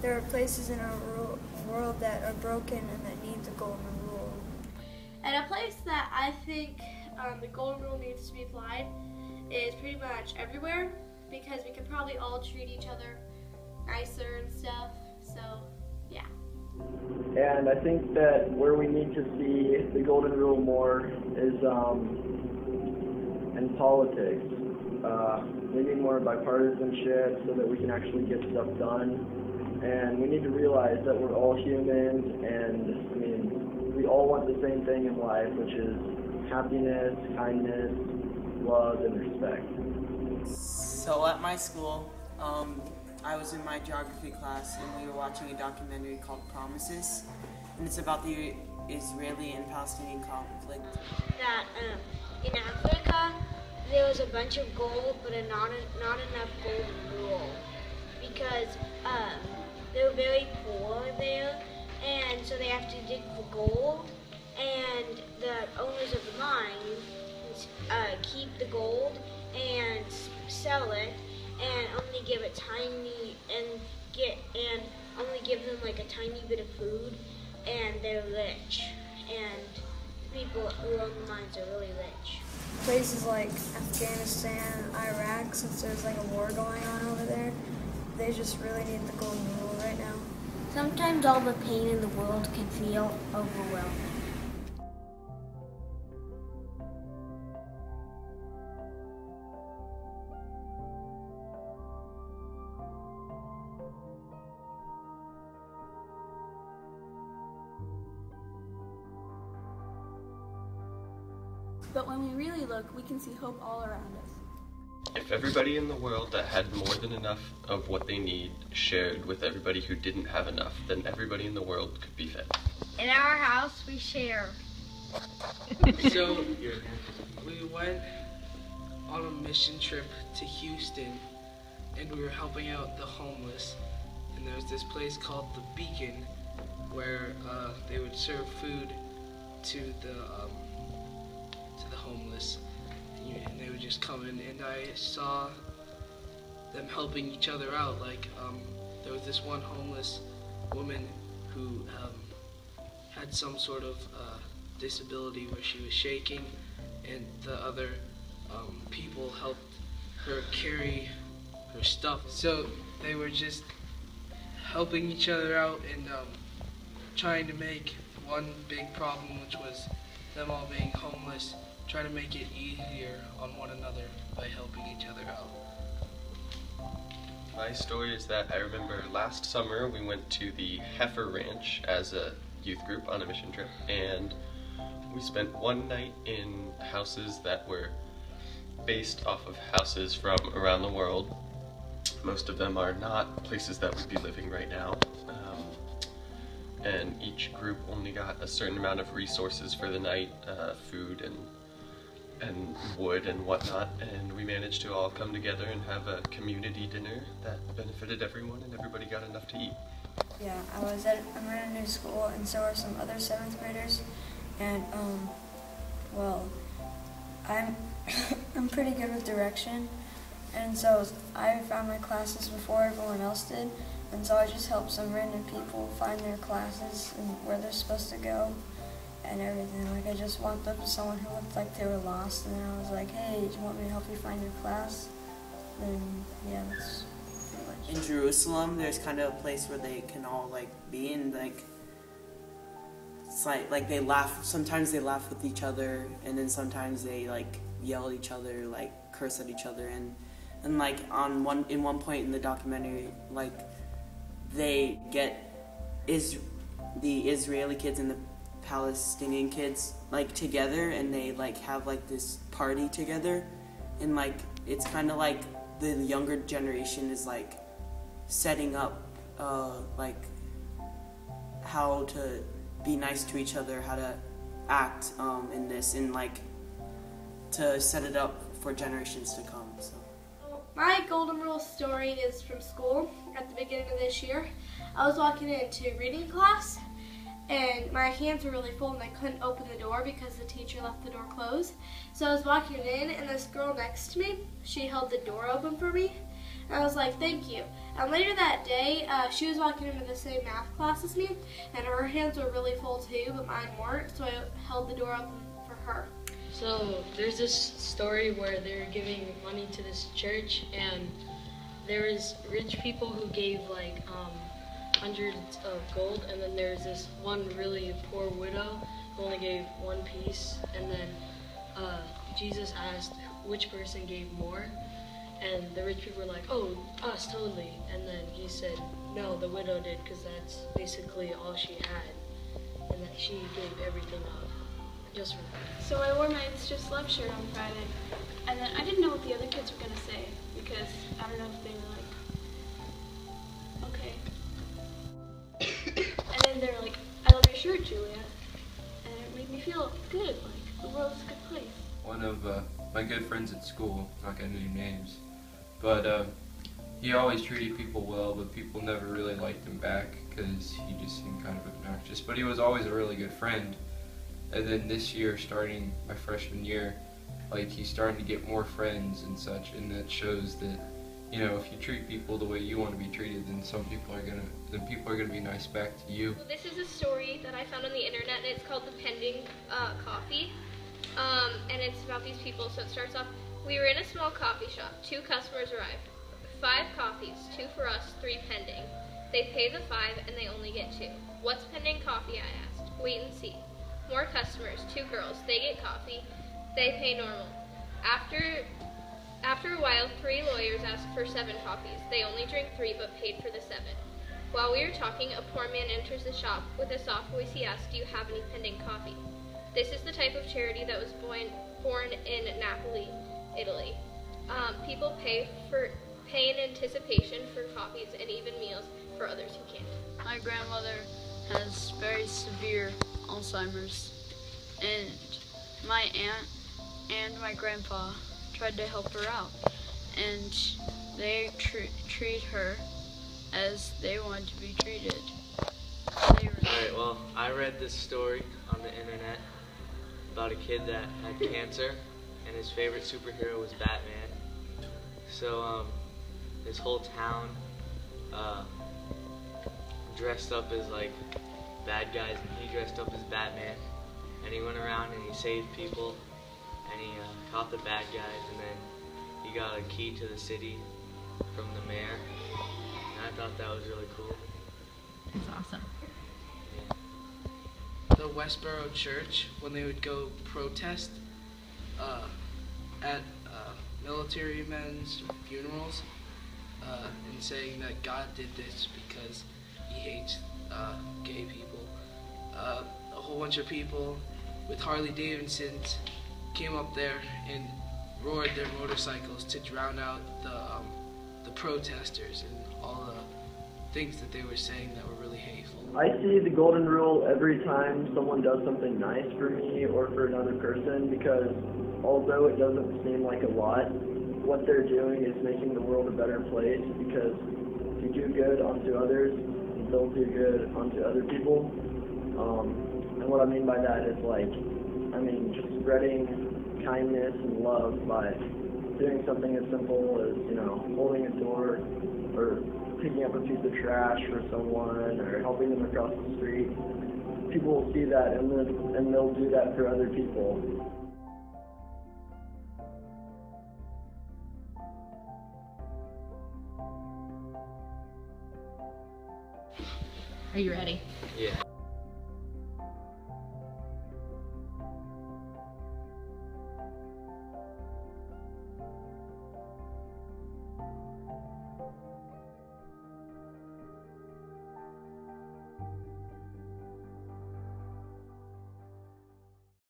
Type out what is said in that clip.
there are places in our world that are broken and that need the golden rule. And a place that I think the golden rule needs to be applied is pretty much everywhere, because we could probably all treat each other nicer and stuff, so yeah. And I think that where we need to see the golden rule more is in politics. We need more bipartisanship so that we can actually get stuff done. And we need to realize that we're all humans, and I mean, we all want the same thing in life, which is happiness, kindness, love, and respect. So at my school, I was in my geography class and we were watching a documentary called Promises, and it's about the Israeli and Palestinian conflict. That in Africa there was a bunch of gold, but not enough golden rule, because they were very poor there, and so they have to dig for gold, and the owners of the mines keep the gold and sell it, and only give it only give them like a tiny bit of food, and they're rich, and people who own the mines are really rich. Places like Afghanistan, Iraq, since there's like a war going on over there, they just really need the golden rule right now. Sometimes all the pain in the world can feel overwhelming. But when we really look, we can see hope all around us. If everybody in the world that had more than enough of what they need shared with everybody who didn't have enough, then everybody in the world could be fed. In our house, we share. So, we went on a mission trip to Houston, and we were helping out the homeless. And there was this place called the Beacon, where they would serve food to the homeless, and they would just come in, and I saw them helping each other out. Like there was this one homeless woman who had some sort of disability where she was shaking, and the other people helped her carry her stuff. So they were just helping each other out and trying to make one big problem, which was them all being homeless, try to make it easier on one another by helping each other out. My story is that I remember last summer we went to the Heifer Ranch as a youth group on a mission trip, and we spent one night in houses that were based off of houses from around the world. Most of them are not places that would be living right now. And each group only got a certain amount of resources for the night, food and wood and whatnot, and we managed to all come together and have a community dinner that benefited everyone, and everybody got enough to eat. Yeah, I'm at a new school, and so are some other 7th graders, and well, I'm I'm pretty good with direction, and so I found my classes before everyone else did, and so I just helped some random people find their classes and where they're supposed to go and everything. Like, I just walked up to someone who looked like they were lost, and then I was like, hey, do you want me to help you find your class? And yeah, that's pretty much. In Jerusalem, there's kind of a place where they can all like be, and like it's like they laugh. Sometimes they laugh with each other, and then sometimes they like yell at each other, like curse at each other, and like in one point in the documentary, like they get the Israeli kids and the Palestinian kids like together, and they like have like this party together, and like it's kind of like the younger generation is like setting up like how to be nice to each other, how to act in this, and like to set it up for generations to come. So my golden rule story is from school. At the beginning of this year, I was walking into reading class, and my hands were really full and I couldn't open the door because the teacher left the door closed. So I was walking in, and this girl next to me, she held the door open for me, And I was like, thank you. And later that day, she was walking into the same math class as me, and her hands were really full too, but mine weren't, so I held the door open for her. So there's this story where they're giving money to this church, and there was rich people who gave like hundreds of gold, and then there's this one really poor widow who only gave one piece, and then Jesus asked which person gave more, and the rich people were like, oh, us, totally, and then he said, no, the widow did, because that's basically all she had, and that she gave everything up, just for that. So I wore my It's Just Love shirt on Friday, and then I didn't know what the other kids were going to say, because I don't know if they were like, okay. And then they're like, I love your shirt, Julia, and it made me feel good, like the world's a good place. One of my good friends at school, not gonna name names, but he always treated people well, but people never really liked him back because he just seemed kind of obnoxious. But he was always a really good friend. And then this year, starting my freshman year, like he's starting to get more friends and such, and that shows that, you know, if you treat people the way you want to be treated, then people are gonna be nice back to you. This is a story that I found on the internet, and it's called The Pending Coffee. And it's about these people. So it starts off, we were in a small coffee shop. 2 customers arrived. 5 coffees, 2 for us, 3 pending. They pay the 5 and they only get 2. What's pending coffee, I asked. Wait and see. More customers, 2 girls. They get coffee. They pay normal. After a while, 3 lawyers asked for 7 coffees. They only drank 3 but paid for the 7. While we were talking, a poor man enters the shop. With a soft voice, he asked, do you have any pending coffee? This is the type of charity that was born in Napoli, Italy. People pay in anticipation for coffees and even meals for others who can't. My grandmother has very severe Alzheimer's, and my aunt and my grandpa tried to help her out, and they treat her as they want to be treated. Alright, well, I read this story on the internet about a kid that had cancer, and his favorite superhero was Batman. So this whole town dressed up as like bad guys, and he dressed up as Batman, and he went around and he saved people, and he caught the bad guys, and then he got a key to the city from the mayor, and I thought that was really cool. That's awesome. The Westboro Church, when they would go protest at military men's funerals, and saying that God did this because he hates gay people. A whole bunch of people with Harley Davidsons came up there and roared their motorcycles to drown out the protesters and all the things that they were saying that were really hateful. I see the golden rule every time someone does something nice for me or for another person, because although it doesn't seem like a lot, what they're doing is making the world a better place, because if you do good unto others, they'll do good unto other people. And what I mean by that is just spreading kindness and love by doing something as simple as, holding a door or picking up a piece of trash for someone or helping them across the street. People will see that and they'll do that for other people. Are you ready? Yeah.